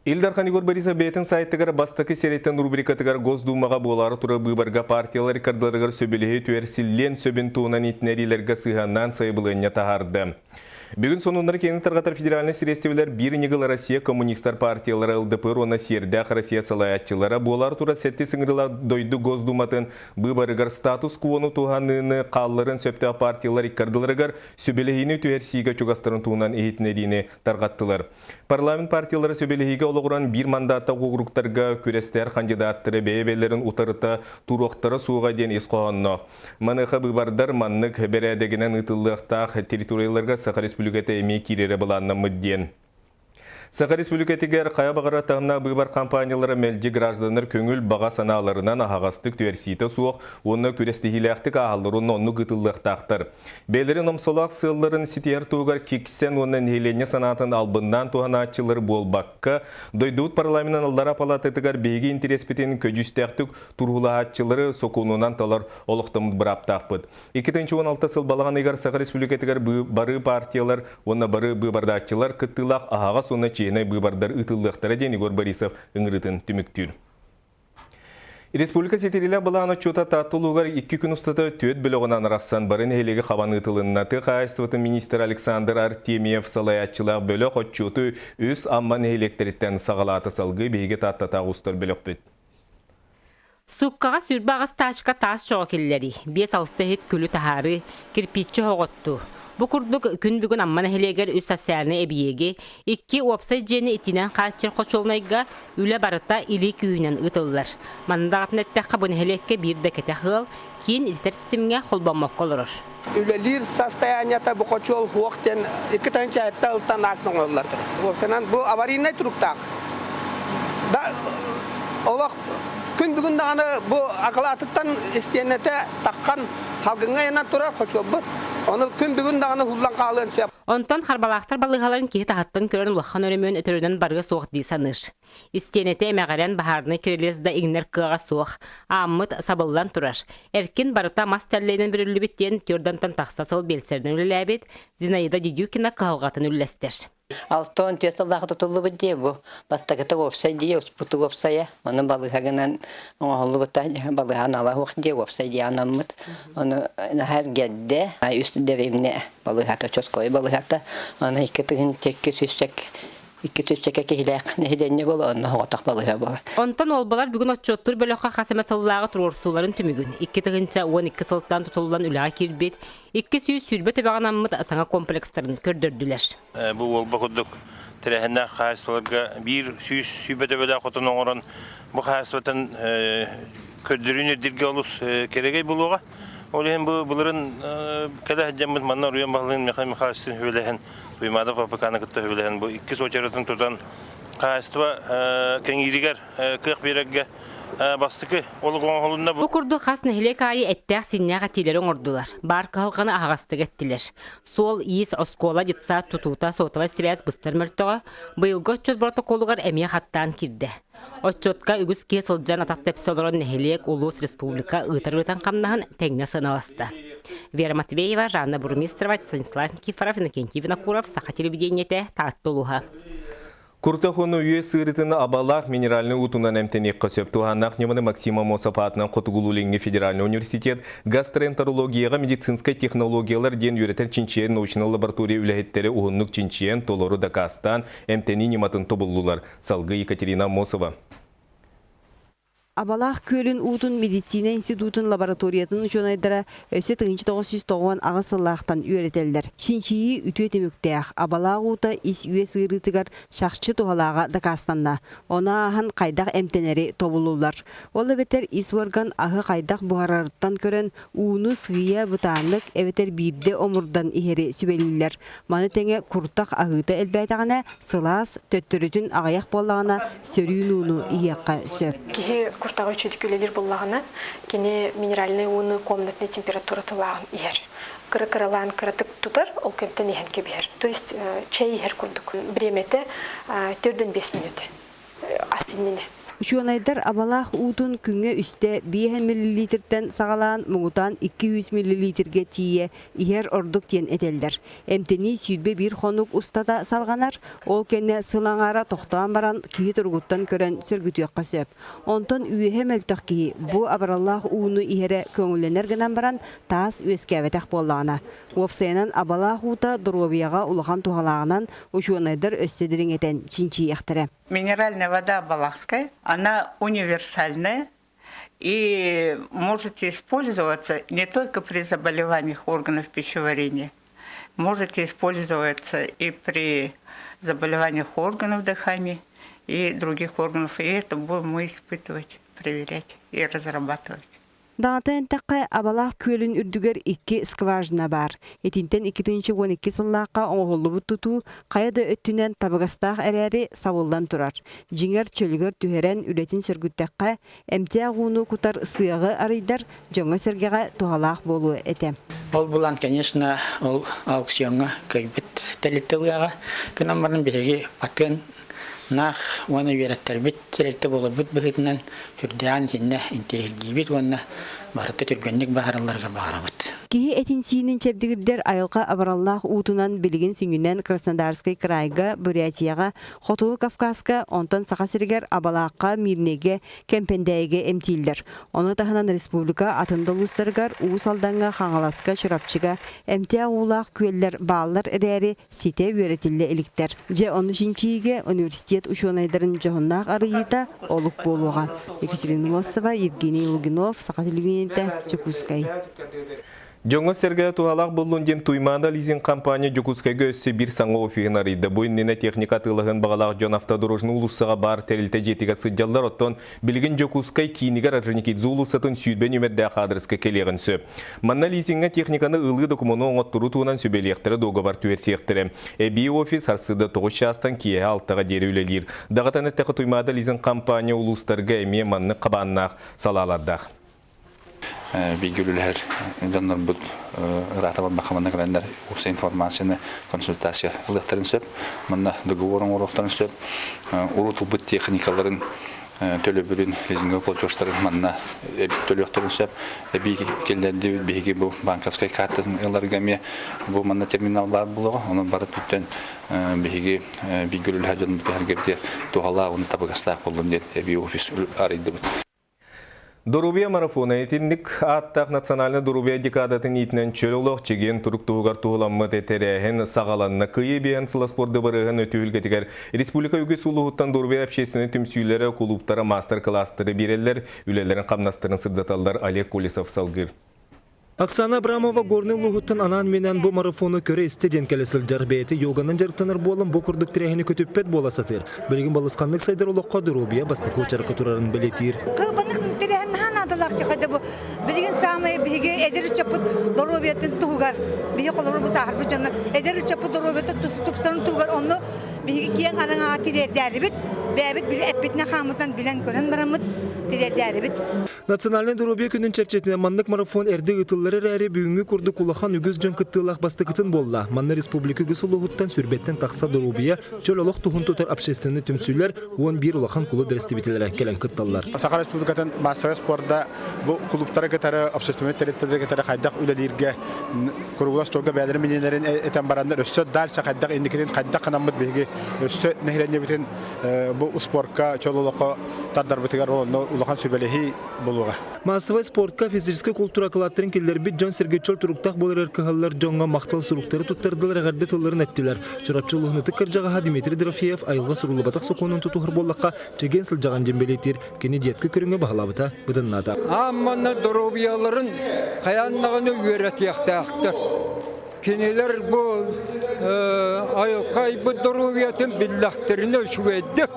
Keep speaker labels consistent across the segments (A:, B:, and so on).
A: Илдар Ханигор Бориса бетін сайттығар бастықы сереттен рубрикатығар Госдумаға болары туры бұйбарға партиялар кардыларығар сөбелігі түерсілен сөбін туынан итнерилерге сығаннан сайбылығына тағарды. Бүгін сонундар кеңі тарғатар федеральный сирестевелер бір негіл Россия коммунистар партиялары ЛДПР оны сердәқ Россия салаятчылары болар тура сәтті сыңырыла дойды Госдуматын бұйбарығар статус куону туғаныны қалларын сөпті партиялар иккардыларығар сөбелігіні түерсиге чугастарын туынан ехетнеріне тарғаттылар. Парламент партиялары сөбелігіге олығыран бір мандатта ғуғырықтарға көрестер кандидаттары бейбелерін ұтарыта туроқтары суға ден есқоғаннақ. Манықы бұйбардар маннық бәрәдегінен ұтылықтақ территорияларға Саха Республиката емей керері бұланна мүдден. Саха Республикатығар қая бағара тағына бұйбар компаниялары мәлді гражданыр көңіл баға саналарынан ағастық түерсейті суық, оны көрестігіләқтік ағалырын оны ғытылықтақтыр. Бәлерін омсолақ сылларын сетер туғар кексен оны нейлене санатын албындан туған атчылыр болбаққа, дойдуыт парламентін алдара палатытығар бейгі интереспетін көжістәқтік тұрғыла атчылары соқуынынан талар олықтымыд бұраптақпыд. 2016 сыл балаған егер Саха Республикатығар бары партиялар, оны бары бұйбардатчылар күттілақ ағаға соны чейінай бұйбардар ұтылықтары ден Игорь Борисов үңірітін түміктір. Республика сетерілі бұлағына чота таттылуғар 2 күн ұстата төт біліғынан рақсан барын әлегі қабан ұтылынна қайыстыватын министр Александр Артемьев салаятчылақ бөлі қотчоты өз амман электреттен сағалаты салғы бейге таттатақ ұстар бөлік бүт.
B: Суккаға сүрбағыз ташқа тас жоғы келлері, 5-6 хет күлі тахары, кирпичі хоғытту. Бұ күрдік күн бүгін амман әхелегер үз сәсәріне әбиеге, 2 опсай жені етінен қачыр қочолнайға үлі барыта илі күйінен ұтылылар. Мандағатын әттәққа бұн әхелекке бір дәкеті қыл, кейін илтер системге қолбамақ қолырыр.
C: Үлелер состоянията бұ қочол хуақтен 2 тәнші әтті ұлттан ақтың олыларды. Бұл аварийнай тұрықтақ. Олақ күн бүгін дағаны бұ ақылатыттан істенеті таққан халғыңа ена тұра қочол бұд. Оны күн бүгін дағаны хұллан қалын сөп.
B: Онтан харбалақтар балығаларын кейі тағаттан көрін ұлаққан өрімін өтірінен барғы соқ дейсаныр. Истенеті әмәғарен бағарыны керелезді игнер қыға соқ, аммыт сабылдан тұрар. Әркен барыта мас тәллейден бір үлі біттен түрдантан тақсасыл белсердің үлі әбет, Зинаида Дедюкина қағылғатын үлләстер.
D: Алтон тесалдағы тұтылы бұдде бұ. Бастақыты опсай дей, ұспұты опсая. Оны балығағынан оңғылы бұта балыған ала оқты опсай дей анаммыт. Оны әр гәдді үстідерімне балығата чоской балығата. Оны 2 түгін текке сүстек. 2 түстекке кейләқ нәхиденне болу, оны хоғатақ балыға болу.
B: Онтан ол балар бүгін отчоттыр бөліққа қасыма сыллағы тұрорсуларын түмігін. 2 түгінші 12 сылттан тұтылудан үліға кербет, 2 сүйіз сүрбет өбаған аммыд саңа комплекстарын көрдірділер.
E: Бұл ол бұқыдық тірәхінна қайыстыларға бір сүйіз сүрбет өбелі қотын оңырын бұл қайыстылатын көрдірін өдірге олыс керегей болуға. Ол ең бұлырын кәді әдеміз манна ұруян бағылығын механистын өбеліғін Бұймады папықаны күтті өбеліғін бұл 2 сочаратын тұрдан қайыстыва кәңгерігер қиық берекке бастықы олық оңғылында бұл.
B: Бұл күрді қас нәхілек айы әттәқ синняға телерін ордылар. Бар қылғаны ағастық әттілер. Сол иіс оскола детса тұтута сотыва связ бұстыр мөлтіға бұйылғы отчет протоколығар әме қаттан кирді. Отчетқа үгіз ке сылжан атақ тәпсолырын нәхілек Улус Республика ұйтар-ұйтан қамнағын тәңіне сыналасты. Вера Матвеева, Жанна Бурмистрова, Станислав Никифоров, Иннокентий Винокуров, Саха телевидениете, Таттулуха.
A: Куртахону үйе сырытыны абалақ минеральный утунан әмтенек қосып туғаннақ немені Максима Мосапатынан Қотығулуленге федеральный университет гастроэнтерологияға медицинскай технологиялар ден үйретер чинчиен научный лаборатория үләхеттері ұғыннық чинчиен толору Дакастан әмтені нематын тобылулар. Салғы Екатерина Мосова.
F: Абалақ көлін ұтын медицина институтын лабораториятын жонайдыра өсі 1990 ағысыллақтан үйретелдер. Шинчиyi үтө теміктәқ. Абалақ ұты ис үйе сырытығар шақчы туғалаға Дакастанна. Она ағын қайдақ әмтенері тобылулар. Олы бетер ис орган ағы қайдақ бұғарарыттан көрін уыны сғия бұтанлық әветер бірде омырдан ихері сүбелілер. Маны тәңе күртақ ағыты әлбәйтағына сылас төттірітін ағаяқ болағына сөрүйін уыны иеққа сөп.
G: Куртағы үчедікөлелер болағына кене минеральный уыны комнатный температура тылағын ер. Кыры-кырылан кырытык тутар, ол кемтен ехен кебер. То есть чай ехер күрдік. Бреметі 4-5 минуты астыннені.
F: Uşuanayдар абалах уутун күнгө үсте 5 миллилитрден сагалаан мугутан 200 миллилитрге тие ихер ордук тиен этелдер. Эмтени сүйдбе бир хонук устада салганар, ол кенне сылаңара тоқтоан баран кии тургуттан көрөн сөргүтүөкка сөп. Онтон үйе мөлтөх кии бу абараллах ууну ихере көңүлленер гынан баран таас үескебетек боллагана. Уопсайынан абалах уута дробияга улахан тухалагынан Uşuanayдар өссөдүрүң этен чинчи яхтыра.
H: Минеральная вода Балахская, она универсальная и можете использоваться не только при заболеваниях органов пищеварения, можете использоваться и при заболеваниях органов дыхания и других органов. И это будем мы испытывать, проверять и разрабатывать.
F: Дağıtın taqqa abalaq kölün ürdüger 2 skvajna bar. Etinten 2012 sıllıqqa oğullu tutu qayada öttünen tabagastaq ərəri savuldan turar. Jinger çölgör tüheren üretin sörgüttəqqa emtiağunu kutar ısıyağı arıydar jonga sergəğa tuhalaq bolu etem.
I: Ол булан, конечно, ол аукционга кайбит телеттелгага кынамбарын биреги патен нах вона вереттер телетте болобут быгытынан хүрдән синне интерегибит вона барытта түргөнлек баһарларга барабыт.
F: Кии этинсиинин чепдигирдер айылга абараллах уутунан билигин сүңүнен Краснодарский крайга, Бурятияга, Хотуу Кавказга, онтон сакасиргер абалакка, Мирнеге, Кемпендеге эмтилдер. Оны таханан республика атындалустаргар уусалданга, Хаңаласка, Чурапчыга, эмтия уулак күеллер бааллар эрери сите үеретилле эликтер. Же оны шинчиге университет ученыйдарын жохуннак арыйыта олук болуга. Екатерина Мосова, Евгений Лугинов, Сака-телевидениеде, Жокускай.
A: Жоңы сәрге туғалақ болунден туйманда лизинг компания Жокускайга өссі бір саңғы офиғын арыйды. Бұйыннені техника тылығын бағалақ жон автодорожны улуссыға бар тәрілті жетіға сыджалдар оттон білген Жокускай кейінігер Орджоникидзе улуссатын сүйдбен өмірді қадырысқа келеғін сөп. Манна лизинга техниканы ылғы документу оңоттыру туынан сөбелектері доғабар түйерсектірі. Әбей офис арсыды 9 шастан кие алтыға дері үлелер. Дағатан әттіқі туймада лизинг компания улустарға әме манны қабаннақ салалардақ.
J: Bilgiler donlar bu rataban bakımına gelenler usta informasyonu konsultasya ılıkların söp, manna dogovorun orukların söp, urutul bu teknikaların tölöbürün lezinga kolçoşların manna tölöklerin söp, bir kellerdi bir bu bankaskay kartasının yıllargamiye bu manna terminal var buluğa, onun barı tütten bir bilgiler canım bir herkese doğalla onu tabakasla kullanın diye bir ofis araydı bu.
A: Дорубия марафона етіндік аттақ национальны Дорубия декадатын етінен чөл олық чеген тұрық туғар туғыламмыд етерәхін сағаланына күйе бейін сыласпорды барығын өтігілгетігер. Республика үгіз ұлығыттан Дорубия общественный түмсүйлері, клубтары, мастер-класстары берелер, үлелерін қамнастырын сырдаталдар Олег Колесов салғыр.
K: Оксана Абрамова горный лугуттан анан менен бу марафону көрө студент келесил жарбети йоганын жарыктаныр болын бу курдук тирехини көтүппет боласатыр. Билгин балыскандык сайдар улукка Дорубия бастыклы чаркатурарын белетир.
L: Кылбанык тирехин ханадалак жахады бу. Билгин самый биге эдер чапыт Дорубиятын тугар. Биге колору бу сахар бу жандар. Эдер чапыт Дорубиятын тупсан тугар онну биге киен араңа тирердери бит. Бәбит биле эппетне хамытан билен көрөн барамыт тирердери бит.
K: Национальный Дорубия күнүн чарчетине маннык марафон эрди ытыллары рәри бүгүнгү курду кулахан үгүз жөн кыттылак бастыкытын болла. Манна республика үгүз улугуттан сүрбеттен такса Дорубия чөл олох тухун тутар общественный түмсүйлөр 11 улахан клуб берестибителер келен кытталлар.
M: Саха республикатын массовый спортта бу клубтары кетары общественный территория кетары хайдак үлелерге курулас тога бәлер менелерин этен барандар өссө дальше хайдак индикетин хайдак канамыт беги өссө нехрене битен бу спортка чөл олохо тардар битигер улахан сүбелехи болуга.
K: Массовый спортка физический культура кылаттырын келдер бит Жон Сергей Чөл туруктак болар кыһаллар жонга мактал суруктары туттардылар агарды тылларын аттылар. Чурапчылыгыны тыккыр жагаха Дмитрий Дорофеев айылга сурулу батак соконун тутухыр боллакка чеген сылжаган жембелетир. Кени диетке көрүнгө багалабыта быдыннада.
N: Аммана Доробияларын каяннагыны үйрөтөктактыр. Kendiler bu kaybı Dorubiyatın billahlarını şüveddik.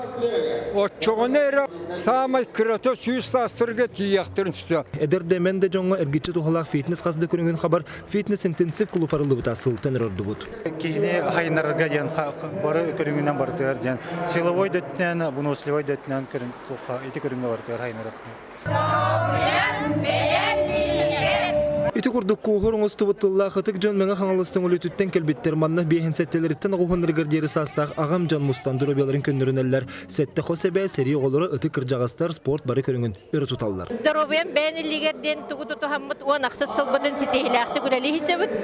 N: O çoğunera samay kırata suyu tiyaktırın tutuyor.
K: Eder demen de jonga ergitçi tuhalak fitness kazda körüngen haber fitness intensiv kulüp arılı bita sıltan erordu bud.
M: Kihine haynarga yan barı körüngünden barıtır yan silovoy detnen bunu silovoy detnen körün tuha iti körünge barıtır haynarak.
K: Ити курдук куғыр оңысты бұттылла қытық жан мәңі қаңалыстың өлітіттен кәлбеттер манна бейхін сәттелеріттен ағуғын рігардері састақ ағам жан мұстан дұробияларын көндірін әллер. Сәтті қосебе сәрі оғылары ыты кіржағастар спорт бары көріңін өрі тұталылар.
O: Дұробиян бәйін ілігерден тұғы тұхаммыт оң ақсыз сылбытын сетейләқті күләлі хитчабыт.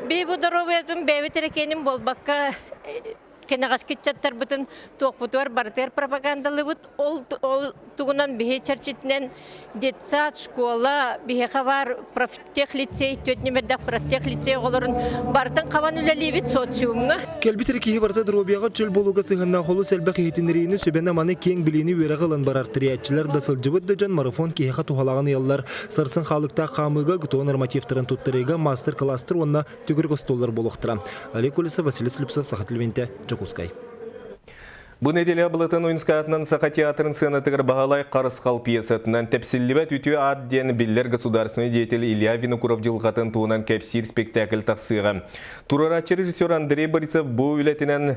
O: Бей бұл дұробиятын бәйбі тірекенің болбаққа кенағас кетчаттар бұтын тоқпытуар бартер пропагандалы бұт. Ол тұғынан бейе чарчетінен детсад, школа, бейе қавар профтех лицей, төтнемердақ профтех лицей оларын бартын қаван үләлі бит социумға.
K: Кәлбітір кейі барта дұробияға чөл болуға сығынна қолу сәлбәқ ехетінерейіні сөбен аманы кең біліні өрағылын барар тіриятчылар да сылжыбыдды жан марафон кейіға тухалағын еллар. Сарсын қалықта қамыға ғытуы нормативтарын тұттырыға мастер-кластыр онына түгір қостолар болуқтыра. Олег Колеса, Василий Слепцов, Сахатылвенте, Жакускай.
A: Бұл неделе бұлытын ойынскатынан Сақа театрын сынатығыр бағалай қарысқал пьесатынан тәпсілібәт үтіе адден білдер государственный деятель Илья Винокуров жылғатын туынан кәпсир спектакль тақсыға. Турарачы режиссер Андрей Борисов бұл үлетінен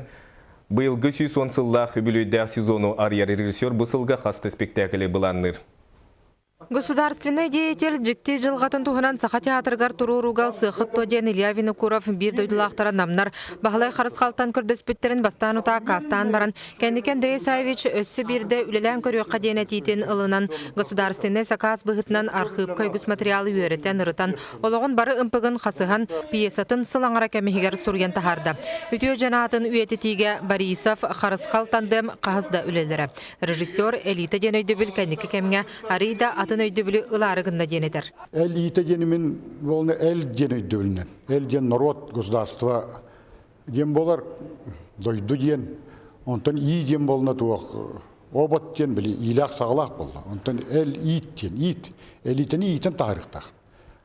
A: бұйылғы сүйсон сыллақ үбілуйдәқ сезону арьер режиссер бұл сылға қасты спектаклі бұланныр.
P: Государственный деятель жікте жылғатын туғынан Сақа театргар тұруруғал сықыт тоден Илья Винокуров бір дөйділақтара намнар бағалай қарысқалтан күрдөспеттерін бастан ұта қастан баран кәндікен Андрей Саевич өссі бірді үлелән көріққа дейін әтейтін ылынан государственный сақас бұғытынан архив көйгіс материалы үйереттен ұрытан олығын бары ұмпығын қасыған пьесатын сылаңара кәмігер сұрген тахарда. Үтіо жанатын үйететіге Борисов қарысқалтандым қағызда үлелері. Режиссер Элита ден өйдөбіл кәндікі кәмге арыйда атын өйдөбілі ұларығында денедер.
Q: Элита денемен болны әл ден өйдөбілінен. Әл ден народ государства ден болар дойду ден. Онтан ий ден болна туақ обат ден білі илақ сағылақ болды. Онтан әл ит ден, ит. Элитаны итін тағырықтақ.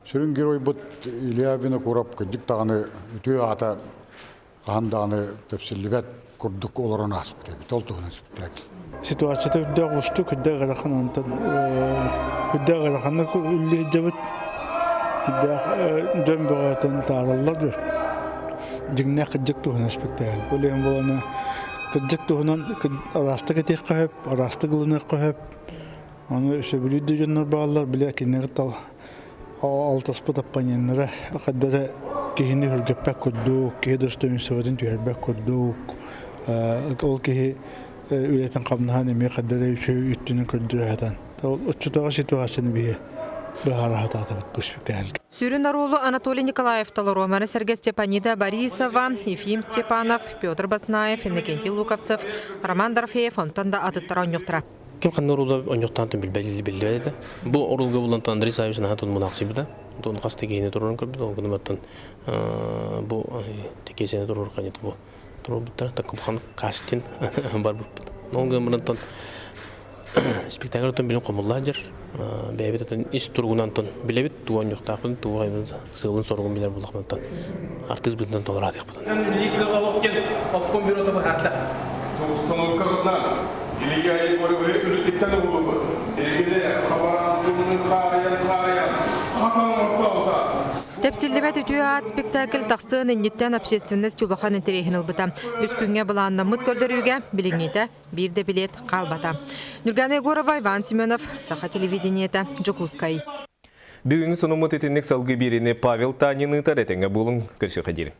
Q: Сүрін герой бұд Илья Винокуров көдік тағаны өтөй ата қағандағаны тәпсілібәт күрдік оларын асып дебі. Толтығынан спектакль.
R: Ситуацияда үдді ғұшты күдді ғарақан онтан. Үдді ғарақаны үлі жабыт. Үдді жөн бұғатын тағалалар жүр. Жігіне қыджық тұғына спектакль. Өлеген боланы қыджық тұғынан арасты кетек қағып, арасты ғылыны қағып. Оны сөбілейді жөнлер бағалар біле кенегі тал. Алтаспы таппаненлері қаддары кейіні үргеппәк көрдік, кейі дұрысты үнсіғадың түйербәк көрдік. Ол кейі үлетін қабынаған әме қаддары үттінің көрдірі әтан. Ұтшытаға ситуацияны бейі бұғара хататы бұд бұл спектакль.
P: Сүйрін арулы Анатолий Николаев, Талороманы Сергей Степанида, Борисова, Ефим Степанов, Петр Баснаев, Иннокентий Луковцев, Роман Дорфеев, онтанда атыттара оңықтыра.
S: Кем қанны орулда оңықтантын білбәлі. Бұл орулға болантын Андрей Саевич нағатын мұнақсибіді. Оның қасты кейіне тұрырын көрбіді. Ол күніматтан бұл текесені тұрыр қанеті бұл. Тұрыр бұттара тақылған қастен бар бұппыды. Ол күніматтан спектакль өтін білін қомылла жер. Бәйбет өтін іс тұрғынан тұн білебет. Туған жоқтақпын, туған сығылын сорғын білер болақпынаттан. Артыз бүтінден толыр атық
P: Тәпсілдебәт үтіе ат спектакль тақсын иннеттен общественность юлахан интерехін ұлбыта. Үз күнге бұланна мұт көрдіріге біліңнеті бірде билет қалбата. Нұргана Егорова, Иван Семенов, Саха телевидениеті, Жокускай.
A: Бүгінгі соны мұт етінік салғы беріне Павел Танины таретенге болың көрші қадері.